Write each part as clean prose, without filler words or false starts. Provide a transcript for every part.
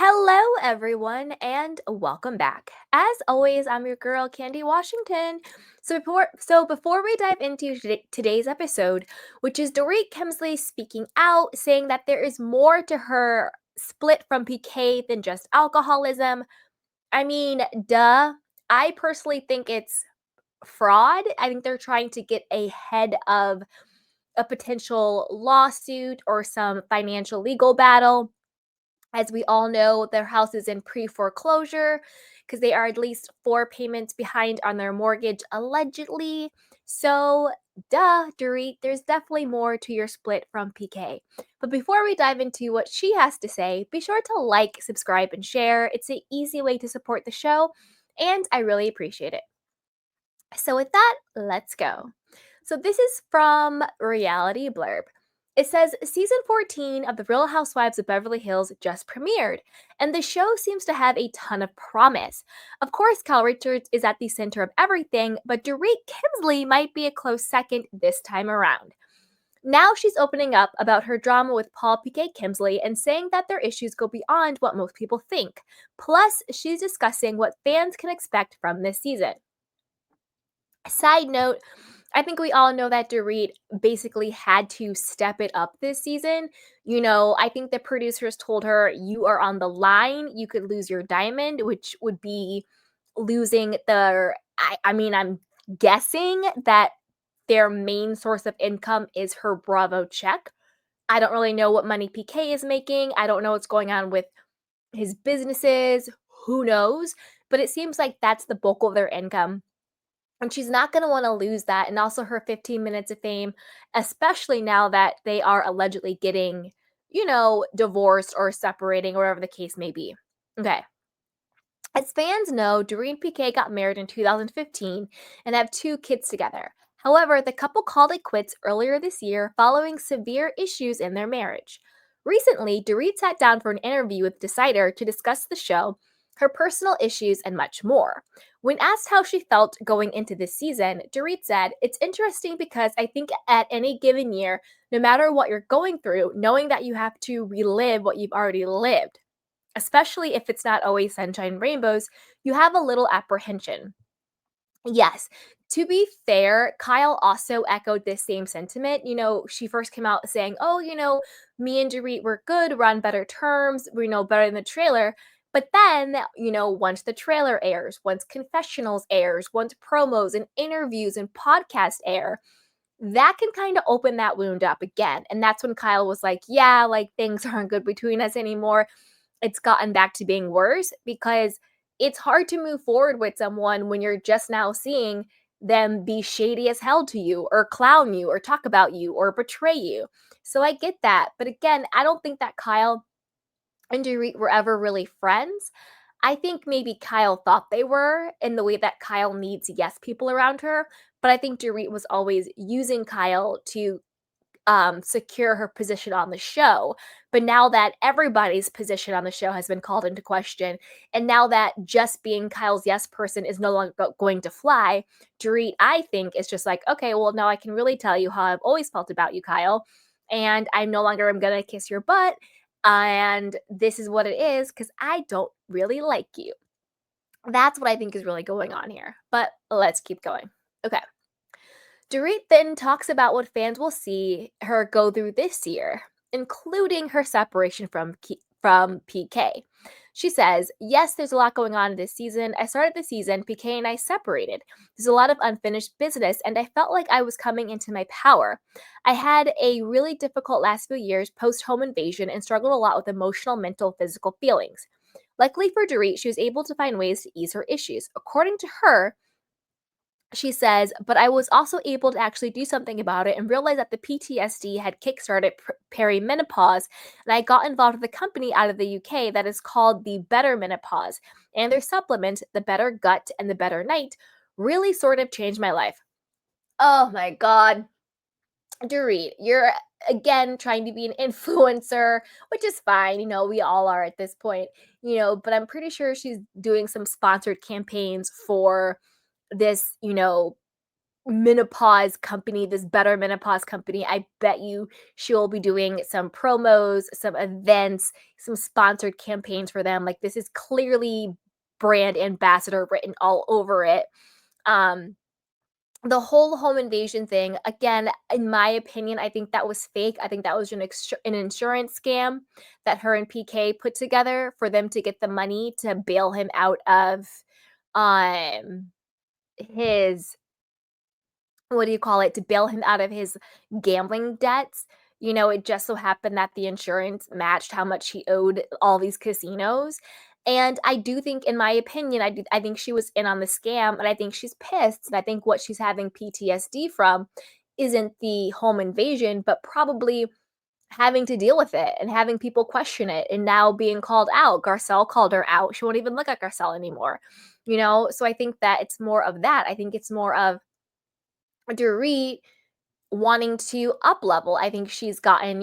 Hello, everyone, and welcome back. As always, I'm your girl, Candy Washington. So before we dive into today's episode, which is Dorit Kemsley speaking out, saying that there is more to her split from PK than just alcoholism. I mean, duh. I personally think it's fraud. I think they're trying to get ahead of a potential lawsuit or some financial legal battle. As we all know, their house is in pre foreclosure because they are at least four payments behind on their mortgage, allegedly. So, duh, Dorit, there's definitely more to your split from PK. But before we dive into what she has to say, be sure to like, subscribe, and share. It's an easy way to support the show, and I really appreciate it. So, with that, let's go. So, this is from Reality Blurb. It says season 14 of The Real Housewives of Beverly Hills just premiered, and the show seems to have a ton of promise. Of course, Cal Richards is at the center of everything, but Dorit Kemsley might be a close second this time around. Now she's opening up about her drama with Paul P.K. Kemsley and saying that their issues go beyond what most people think. Plus, she's discussing what fans can expect from this season. Side note, I think we all know that Dorit basically had to step it up this season. I think the producers told her, you are on the line. You could lose your diamond, which would be losing I'm guessing that their main source of income is her Bravo check. I don't really know what money PK is making. I don't know what's going on with his businesses. Who knows? But it seems like that's the bulk of their income, and she's not going to want to lose that. And also her 15 minutes of fame, especially now that they are allegedly getting, divorced or separating or whatever the case may be. Okay. As fans know, Doreen and PK got married in 2015 and have two kids together. However, the couple called it quits earlier this year following severe issues in their marriage. Recently, Dorit sat down for an interview with Decider to discuss the show, her personal issues, and much more. When asked how she felt going into this season, Dorit said, "It's interesting because I think at any given year, no matter what you're going through, knowing that you have to relive what you've already lived, especially if it's not always sunshine and rainbows, you have a little apprehension." Yes. To be fair, Kyle also echoed this same sentiment. She first came out saying, "Oh, me and Dorit were good, we're on better terms, we know better than the trailer." But then, once the trailer airs, once confessionals airs, once promos and interviews and podcasts air, that can kind of open that wound up again. And that's when Kyle was like, "Yeah, like things aren't good between us anymore. It's gotten back to being worse," because it's hard to move forward with someone when you're just now seeing them be shady as hell to you or clown you or talk about you or betray you. So I get that. But again, I don't think that Kyle and Dorit were ever really friends. I think maybe Kyle thought they were in the way that Kyle needs yes people around her. But I think Dorit was always using Kyle to secure her position on the show. But now that everybody's position on the show has been called into question, and now that just being Kyle's yes person is no longer going to fly, Dorit, I think, is just like, okay, well, now I can really tell you how I've always felt about you, Kyle. And I no longer am going to kiss your butt. And this is what it is because I don't really like you. That's what I think is really going on here. But let's keep going. Okay. Dorit then talks about what fans will see her go through this year, including her separation from PK. She says, "Yes, there's a lot going on this season. I started the season, PK and I separated. There's a lot of unfinished business, and I felt like I was coming into my power. I had a really difficult last few years post home invasion and struggled a lot with emotional, mental, physical feelings. Luckily for Dorit, she was able to find ways to ease her issues. According to her, she says, but I was also able to actually do something about it and realize that the PTSD had kickstarted perimenopause. And I got involved with a company out of the UK that is called the Better Menopause. And their supplement, the Better Gut and the Better Night, really sort of changed my life." Oh my God. Dorit, you're again trying to be an influencer, which is fine. We all are at this point, but I'm pretty sure she's doing some sponsored campaigns for this, menopause company, this Better Menopause company. I bet you she'll be doing some promos, some events, some sponsored campaigns for them. Like, this is clearly brand ambassador written all over it. Um, the whole home invasion thing, again, in my opinion, I think that was fake. I think that was an insurance scam that her and PK put together for them to get the money to bail him out of um his, what do you call it, to bail him out of his gambling debts. You know, it just so happened that the insurance matched how much he owed all these casinos. And I do think, in my opinion, I think she was in on the scam, and I think she's pissed. And I think what she's having PTSD from isn't the home invasion, but probably having to deal with it and having people question it and now being called out. Garcelle called her out. She won't even look at Garcelle anymore. You know, so I think that it's more of that. I think it's more of Dorit wanting to up level. I think she's gotten,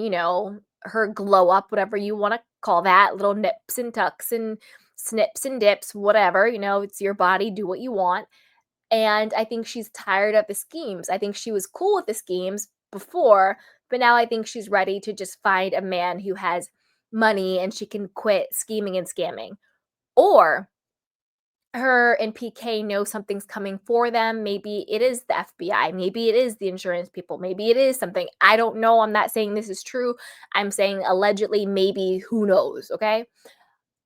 her glow up, whatever you want to call that, little nips and tucks and snips and dips, whatever, it's your body, do what you want. And I think she's tired of the schemes. I think she was cool with the schemes before, but now I think she's ready to just find a man who has money and she can quit scheming and scamming. Or her and PK know something's coming for them. Maybe it is the FBI. Maybe it is the insurance people. Maybe it is something. I don't know. I'm not saying this is true. I'm saying allegedly, maybe, who knows? Okay.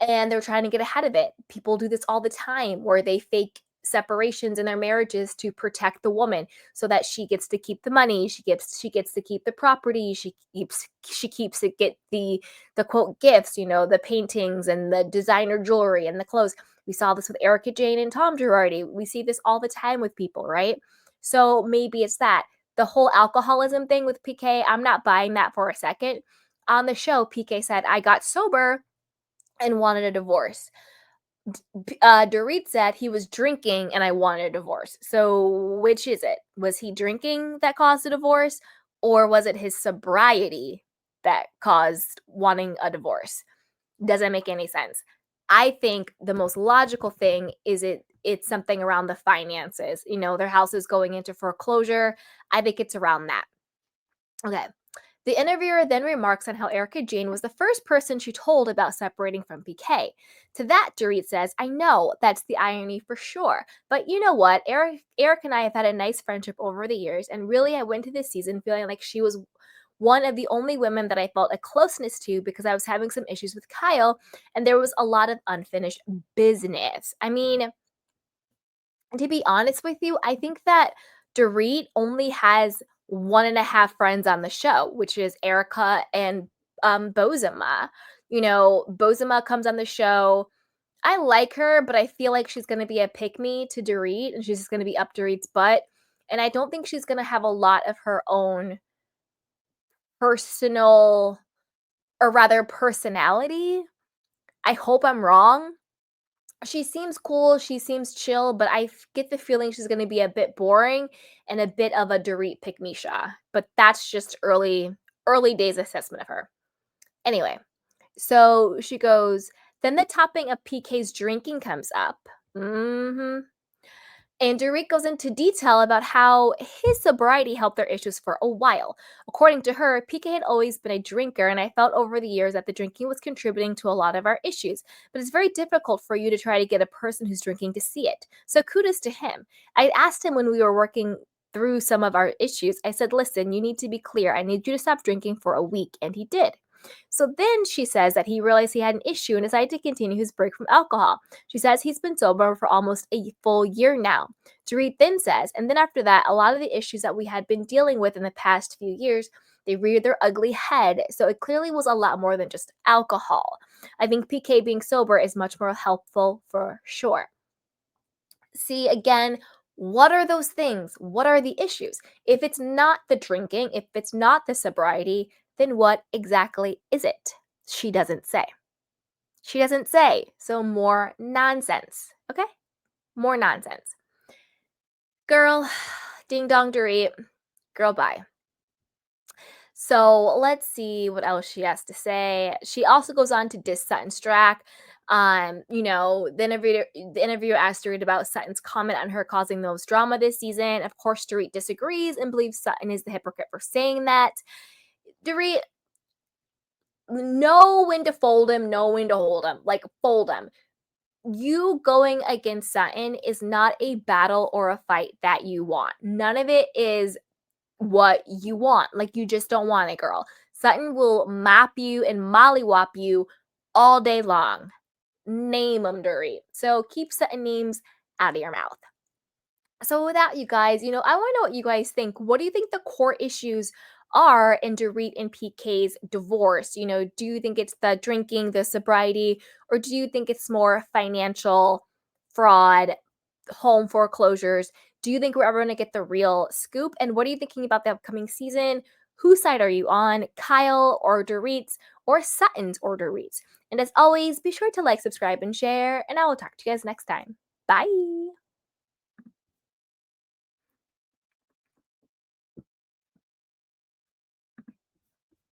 And they're trying to get ahead of it. People do this all the time where they fake separations in their marriages to protect the woman so that she gets to keep the money, she gets to keep the property, she keeps to get the quote gifts, the paintings and the designer jewelry and the clothes. We saw this with Erica Jane and Tom Girardi. We see this all the time with people, right? So maybe it's that. The whole alcoholism thing with PK, I'm not buying that for a second. On the show, PK said, I got sober and wanted a divorce. Dorit said he was drinking and I wanted a divorce. So which is it? Was he drinking that caused a divorce, or was it his sobriety that caused wanting a divorce? Doesn't make any sense. I think the most logical thing is it's something around the finances. Their house is going into foreclosure. I think it's around that. Okay. The interviewer then remarks on how Erica Jane was the first person she told about separating from PK. To that, Dorit says, I know, that's the irony for sure. But you know what? Eric and I have had a nice friendship over the years, and really I went to this season feeling like she was one of the only women that I felt a closeness to because I was having some issues with Kyle, and there was a lot of unfinished business. I mean, to be honest with you, I think that Dorit only has one and a half friends on the show, which is Erica and Bozema. Bozema comes on the show. I like her, but I feel like she's going to be a pick me to Dorit, and she's just going to be up Dorit's butt. And I don't think she's going to have a lot of her own personal, or rather personality. I hope I'm wrong. She seems cool, she seems chill, but get the feeling she's gonna be a bit boring and a bit of a Dorit pick-me-sha, but that's just early days assessment of her. Anyway, so she goes, "Then the topping of PK's drinking comes up." Mhm. And Dorit goes into detail about how his sobriety helped their issues for a while. According to her, PK had always been a drinker, and I felt over the years that the drinking was contributing to a lot of our issues. But it's very difficult for you to try to get a person who's drinking to see it. So kudos to him. I asked him when we were working through some of our issues, I said, listen, you need to be clear. I need you to stop drinking for a week. And he did. So then she says that he realized he had an issue and decided to continue his break from alcohol. She says he's been sober for almost a full year now. Dorit then says, and then after that, a lot of the issues that we had been dealing with in the past few years, they reared their ugly head. So it clearly was a lot more than just alcohol. I think PK being sober is much more helpful for sure. See, again, what are those things? What are the issues? If it's not the drinking, if it's not the sobriety, then what exactly is it? She doesn't say. She doesn't say. So more nonsense. Okay? More nonsense. Girl, ding dong Dorit. Girl, bye. So let's see what else she has to say. She also goes on to diss Sutton Strack. The interviewer asked Dorit about Sutton's comment on her causing the most drama this season. Of course, Dorit disagrees and believes Sutton is the hypocrite for saying that. Dorit, know when to fold him, know when to hold him. Like, fold him. You going against Sutton is not a battle or a fight that you want. None of it is what you want. Like, you just don't want it, girl. Sutton will map you and mollywop you all day long. Name them, Dorit. So keep Sutton names out of your mouth. So with that, you guys, I want to know what you guys think. What do you think the core issues are in Dorit and PK's divorce? Do you think it's the drinking, the sobriety, or do you think it's more financial fraud, home foreclosures? Do you think we're ever going to get the real scoop? And what are you thinking about the upcoming season? Whose side are you on? Kyle or Dorit's, or Sutton's or Dorit's? And as always, be sure to like, subscribe, and share, and I will talk to you guys next time. Bye.